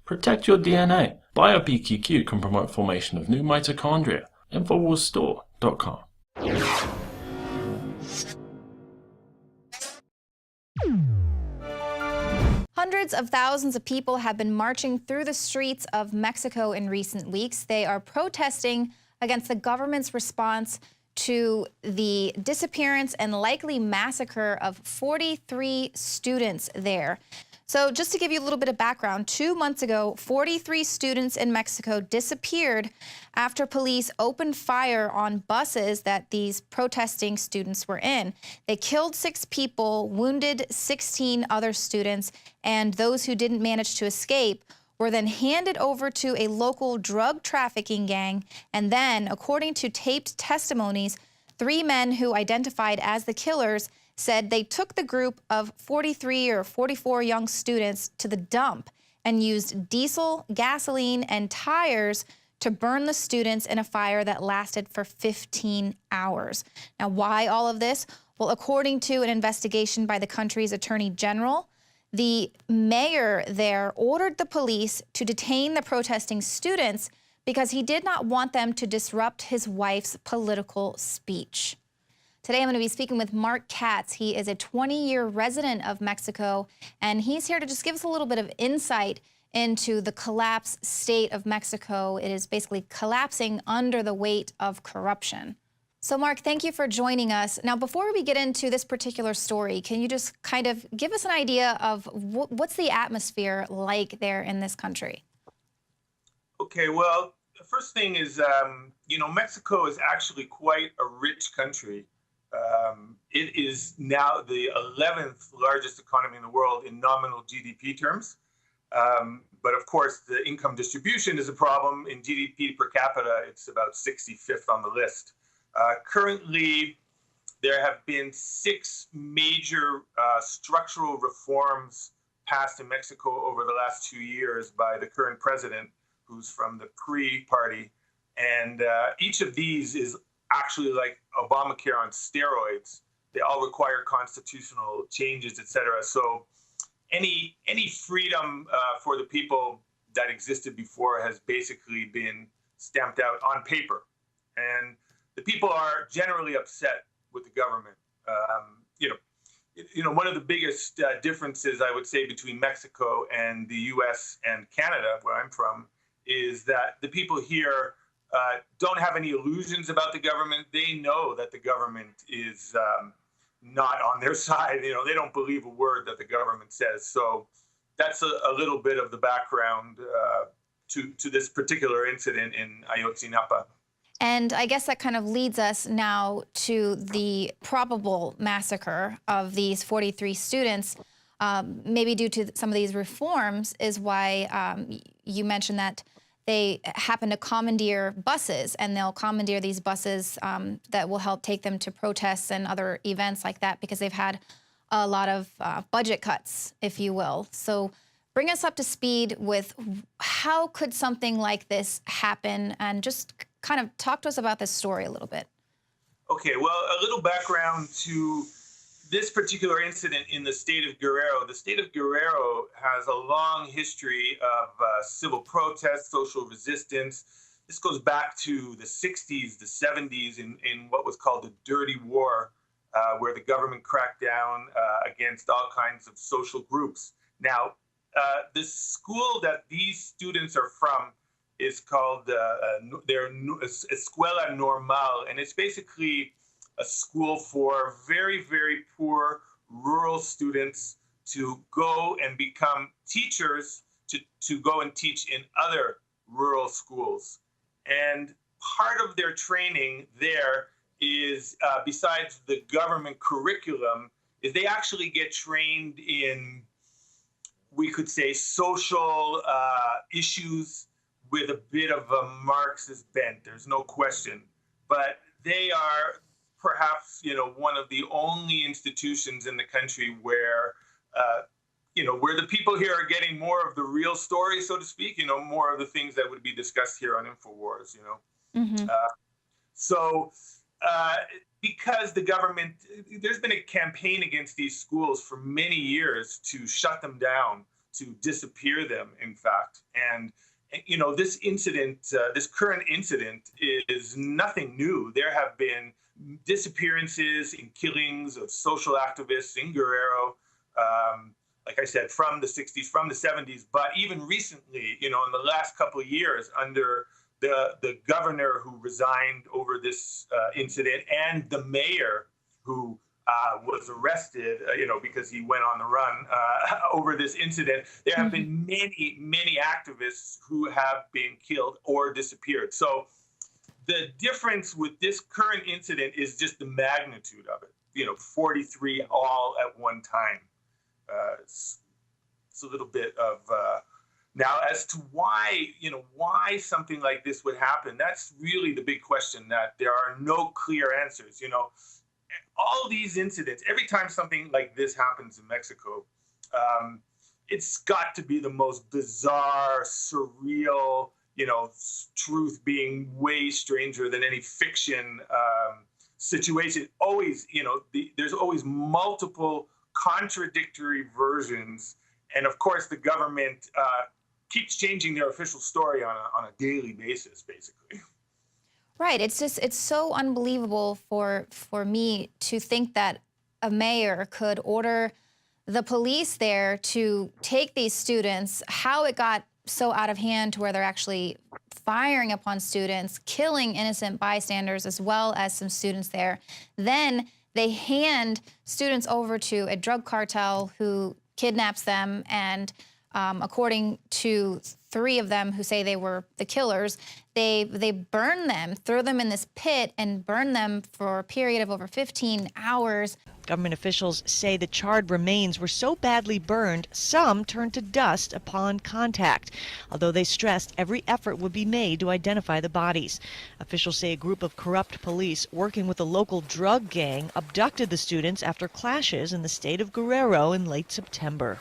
Protect your DNA. BioPQQ can promote formation of new mitochondria. Infowarsstore.com. Hundreds of thousands of people have been marching through the streets of Mexico in recent weeks. They are protesting against the government's response to the disappearance and likely massacre of 43 students there. So just to give you a little bit of background, 2 months ago, 43 students in Mexico disappeared after police opened fire on buses that these protesting students were in. They killed 6 people, wounded 16 other students, and those who didn't manage to escape were then handed over to a local drug trafficking gang. And then, according to taped testimonies, 3 men who identified as the killers said they took the group of 43 or 44 young students to the dump and used diesel, gasoline, and tires to burn the students in a fire that lasted for 15 hours. Now, why all of this? Well, according to an investigation by the country's attorney general, the mayor there ordered the police to detain the protesting students because he did not want them to disrupt his wife's political speech. Today, I'm going to be speaking with Mark Katz. He is a 20-year resident of Mexico, and he's here to just give us a little bit of insight into the collapsed state of Mexico. It is basically collapsing under the weight of corruption. So, Mark, thank you for joining us. Now, before we get into this particular story, can you just kind of give us an idea of what's the atmosphere like there in this country? Okay, well, the first thing is, Mexico is actually quite a rich country. It is now the 11th largest economy in the world in nominal GDP terms. But of course, the income distribution is a problem. In GDP per capita, it's about 65th on the list. Currently, there have been 6 major structural reforms passed in Mexico over the last 2 years by the current president, who's from the PRI party. And each of these is actually like Obamacare on steroids. They all require constitutional changes, et cetera. So any freedom for the people that existed before has basically been stamped out on paper. And the people are generally upset with the government. One of the biggest differences, I would say, between Mexico and the US and Canada, where I'm from, is that the people here don't have any illusions about the government. They know that the government is not on their side. They don't believe a word that the government says. So that's a little bit of the background to this particular incident in Ayotzinapa. And I guess that kind of leads us now to the probable massacre of these 43 students, maybe due to some of these reforms, is why you mentioned that they happen to commandeer buses, and they'll commandeer these buses that will help take them to protests and other events like that, because they've had a lot of budget cuts, if you will. So bring us up to speed with how could something like this happen, and just kind of talk to us about this story a little bit. Okay, well, a little background to this particular incident in the state of Guerrero. The state of Guerrero has a long history of civil protest, social resistance. This goes back to the 60s, the 70s, in what was called the Dirty War, where the government cracked down against all kinds of social groups. Now, the school that these students are from is called their Escuela Normal, and it's basically a school for very, very poor rural students to go and become teachers, to go and teach in other rural schools. And part of their training there is, besides the government curriculum, is they actually get trained in, we could say, social issues with a bit of a Marxist bent. There's no question. But they are perhaps, one of the only institutions in the country where, where the people here are getting more of the real story, so to speak, more of the things that would be discussed here on Infowars, Mm-hmm. Because the government, there's been a campaign against these schools for many years to shut them down, to disappear them, in fact. And you know, this incident, this current incident is nothing new. There have been disappearances and killings of social activists in Guerrero, like I said, from the 60s, from the 70s, but even recently, you know, in the last couple of years under the governor who resigned over this incident and the mayor who was arrested, you know, because he went on the run over this incident. There have been many activists who have been killed or disappeared. So the difference with this current incident is just the magnitude of it. You know, 43 all at one time. It's a little bit of now as to why, you know, why something like this would happen. That's really the big question that there are no clear answers. You know, all these incidents, every time something like this happens in Mexico, it's got to be the most bizarre, surreal, you know, truth being way stranger than any fiction situation. Always, you know, there's always multiple contradictory versions. And of course, the government keeps changing their official story on a daily basis, basically. Right. It's so unbelievable for me to think that a mayor could order the police there to take these students, how it got so out of hand to where they're actually firing upon students, killing innocent bystanders, as well as some students there. Then they hand students over to a drug cartel who kidnaps them, and according to 3 of them who say they were the killers, they burn them, throw them in this pit, and burn them for a period of over 15 hours. Government officials say the charred remains were so badly burned, some turned to dust upon contact, although they stressed every effort would be made to identify the bodies. Officials say a group of corrupt police working with a local drug gang abducted the students after clashes in the state of Guerrero in late September.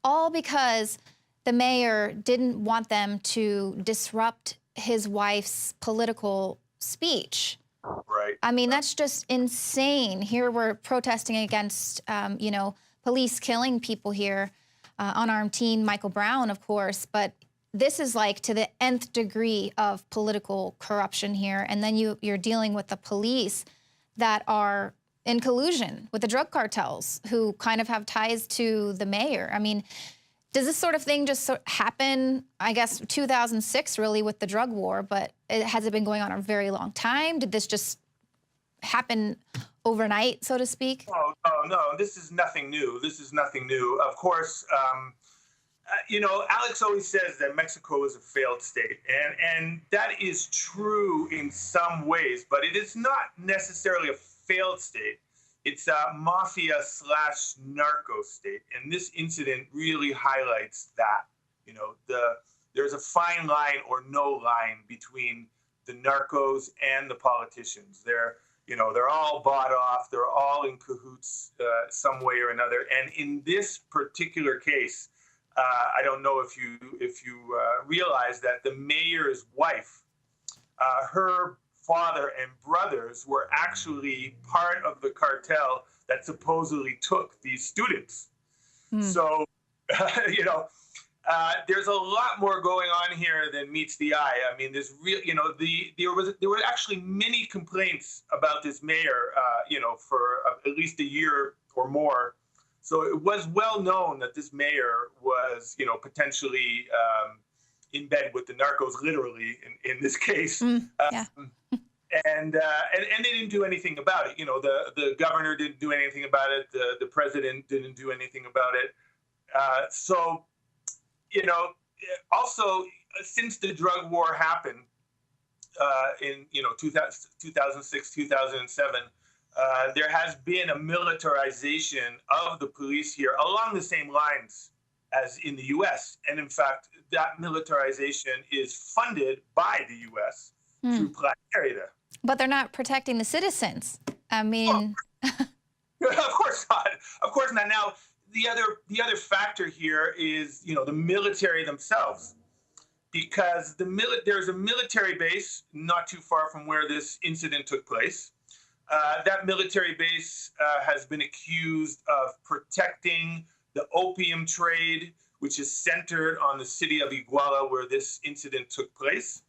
All because the mayor didn't want them to disrupt his wife's political speech. Right. I mean, that's just insane. Here we're protesting against, you know, police killing people here, unarmed teen Michael Brown, of course. But this is like to the nth degree of political corruption here. And then you're dealing with the police that are in collusion with the drug cartels who kind of have ties to the mayor. I mean, does this sort of thing just happen, I guess, 2006 really with the drug war, but has it been going on a very long time? Did this just happen overnight, so to speak? Oh, no, this is nothing new. This is nothing new. Of course, you know, Alex always says that Mexico is a failed state, and that is true in some ways, but it is not necessarily a failed state. It's a mafia/narco state, and this incident really highlights that. You know, there's a fine line or no line between the narcos and the politicians. They're all bought off. They're all in cahoots some way or another. And in this particular case, I don't know if you realize that the mayor's wife, her father and brothers were actually part of the cartel that supposedly took these students. So, you know, there's a lot more going on here than meets the eye. I mean, there's real, you know, there were actually many complaints about this mayor, you know, for at least a year or more. So it was well known that this mayor was, you know, potentially in bed with the narcos, literally in this case. Yeah. And they didn't do anything about it. You know, the governor didn't do anything about it. The president didn't do anything about it. So, you know, also since the drug war happened in, you know, 2006, 2007, there has been a militarization of the police here along the same lines as in the U.S. And in fact, that militarization is funded by the U.S. through Pyre. But they're not protecting the citizens. I mean, of course not. Of course not. Now, the other factor here is, you know, the military themselves, because there's a military base not too far from where this incident took place. That military base has been accused of protecting the opium trade, which is centered on the city of Iguala where this incident took place.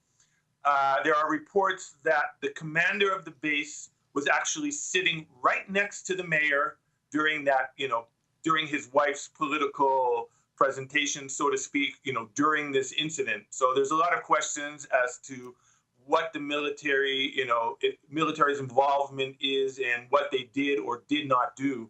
There are reports that the commander of the base was actually sitting right next to the mayor during that, during his wife's political presentation, so to speak, during this incident. So there's a lot of questions as to what the military, military's involvement is and what they did or did not do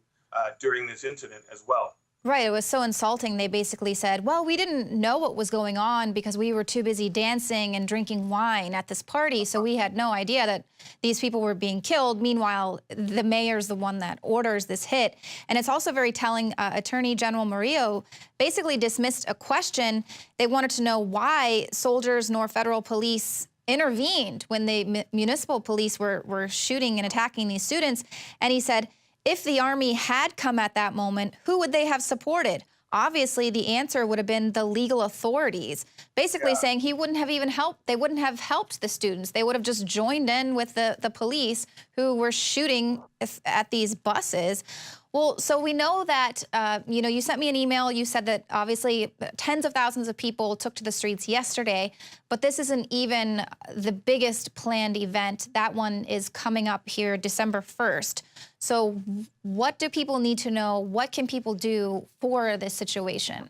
during this incident as well. Right. It was so insulting. They basically said, well, we didn't know what was going on because we were too busy dancing and drinking wine at this party. So we had no idea that these people were being killed. Meanwhile, the mayor's the one that orders this hit. And it's also very telling. Attorney General Murillo basically dismissed a question. They wanted to know why soldiers nor federal police intervened when the municipal police were shooting and attacking these students. And he said, if the army had come at that moment, who would they have supported? Obviously, the answer would have been the legal authorities, basically saying he wouldn't have even helped. They wouldn't have helped the students. They would have just joined in with the police who were shooting at these buses. Well, so we know that, you sent me an email. You said that obviously tens of thousands of people took to the streets yesterday, but this isn't even the biggest planned event. That one is coming up here December 1st. So what do people need to know? What can people do for this situation?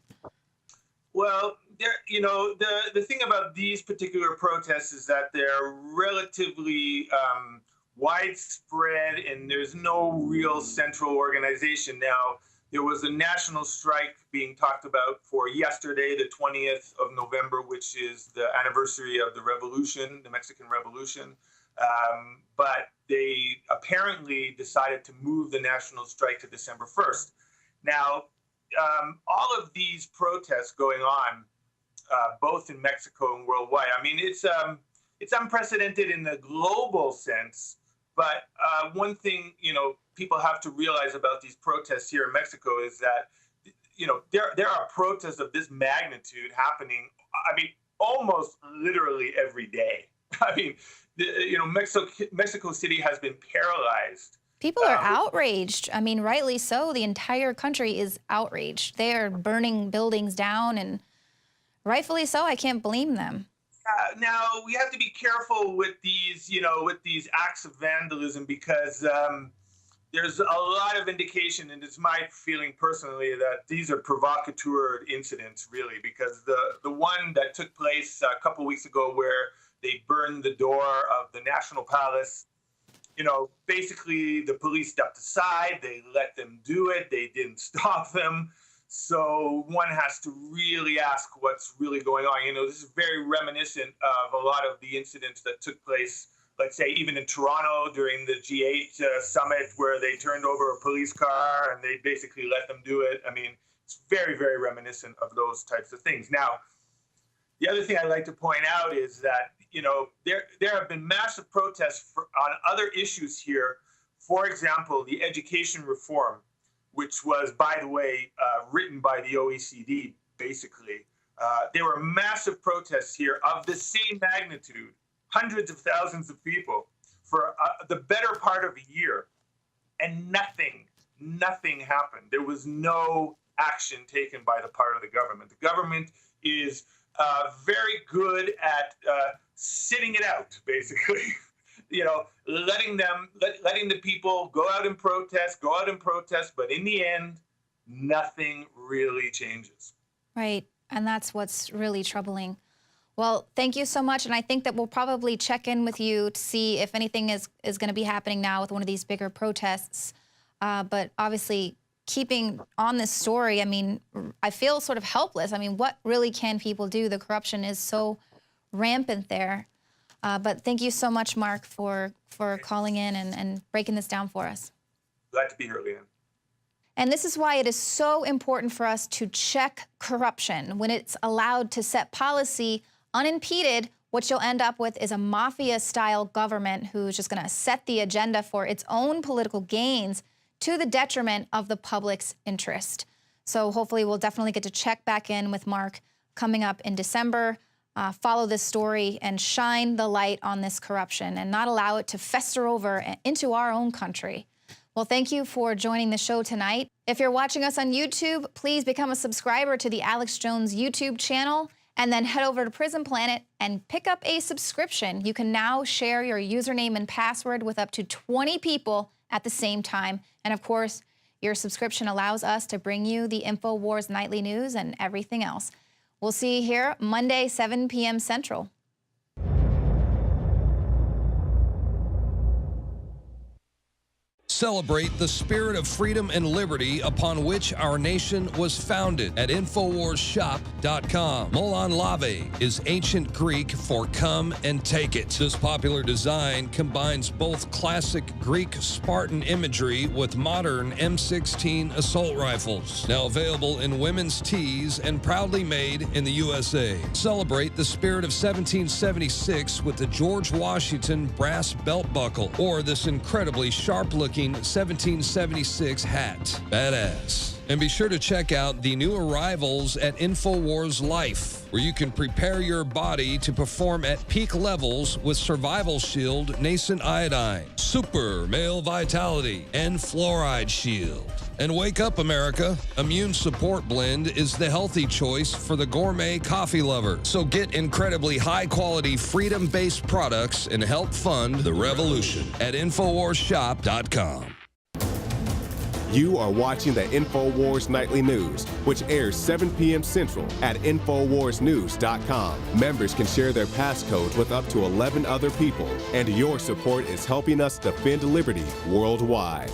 Well, the thing about these particular protests is that they're relatively widespread and there's no real central organization. Now, there was a national strike being talked about for yesterday, the 20th of November, which is the anniversary of the revolution, the Mexican Revolution. But they apparently decided to move the national strike to December 1st. Now, all of these protests going on, both in Mexico and worldwide, I mean, it's unprecedented in the global sense. But one thing, people have to realize about these protests here in Mexico is that, there are protests of this magnitude happening, I mean, almost literally every day. I mean, Mexico City has been paralyzed. People are outraged. I mean, rightly so. The entire country is outraged. They are burning buildings down, and rightfully so. I can't blame them. Now, we have to be careful with these acts of vandalism because there's a lot of indication, and it's my feeling personally, that these are provocateur incidents, really, because the one that took place a couple weeks ago where they burned the door of the National Palace, basically the police stepped aside, they let them do it, they didn't stop them. So one has to really ask what's really going on. This is very reminiscent of a lot of the incidents that took place, let's say, even in Toronto during the G8 summit, where they turned over a police car and they basically let them do it. I mean, it's very, very reminiscent of those types of things. Now, the other thing I'd like to point out is that, there have been massive protests on other issues here. For example, the education reform, which was, by the way, written by the OECD, basically. There were massive protests here of the same magnitude, hundreds of thousands of people, for the better part of a year. And nothing happened. There was no action taken by the part of the government. The government is very good at sitting it out, basically. Letting the people go out and protest, but in the end, nothing really changes. Right, and that's what's really troubling. Well, thank you so much, and I think that we'll probably check in with you to see if anything is going to be happening now with one of these bigger protests. But obviously, keeping on this story, I mean, I feel sort of helpless. I mean, what really can people do? The corruption is so rampant there. But thank you so much, Mark, for calling in and breaking this down for us. Glad to be here, Leanne. And this is why it is so important for us to check corruption. When it's allowed to set policy unimpeded, what you'll end up with is a mafia-style government who's just going to set the agenda for its own political gains to the detriment of the public's interest. So hopefully we'll definitely get to check back in with Mark coming up in December. Follow this story and shine the light on this corruption and not allow it to fester over into our own country. Well, thank you for joining the show tonight. If you're watching us on YouTube, please become a subscriber to the Alex Jones YouTube channel and then head over to Prison Planet and pick up a subscription. You can now share your username and password with up to 20 people at the same time. And of course, your subscription allows us to bring you the Infowars nightly news and everything else. We'll see you here Monday, 7 p.m. Central. Celebrate the spirit of freedom and liberty upon which our nation was founded at InfoWarsShop.com. Molon Lave is ancient Greek for come and take it. This popular design combines both classic Greek Spartan imagery with modern M16 assault rifles. Now available in women's tees and proudly made in the USA. Celebrate the spirit of 1776 with the George Washington brass belt buckle or this incredibly sharp-looking 1776 hat. Badass. And be sure to check out the new arrivals at Infowars Life, where you can prepare your body to perform at peak levels with Survival Shield, Nascent Iodine, Super Male Vitality, and Fluoride Shield. And wake up, America. Immune Support Blend is the healthy choice for the gourmet coffee lover. So get incredibly high-quality, freedom-based products and help fund the revolution at InfoWarsShop.com. You are watching the Infowars Nightly News, which airs 7 p.m. Central at InfoWarsNews.com. Members can share their passcodes with up to 11 other people, and your support is helping us defend liberty worldwide.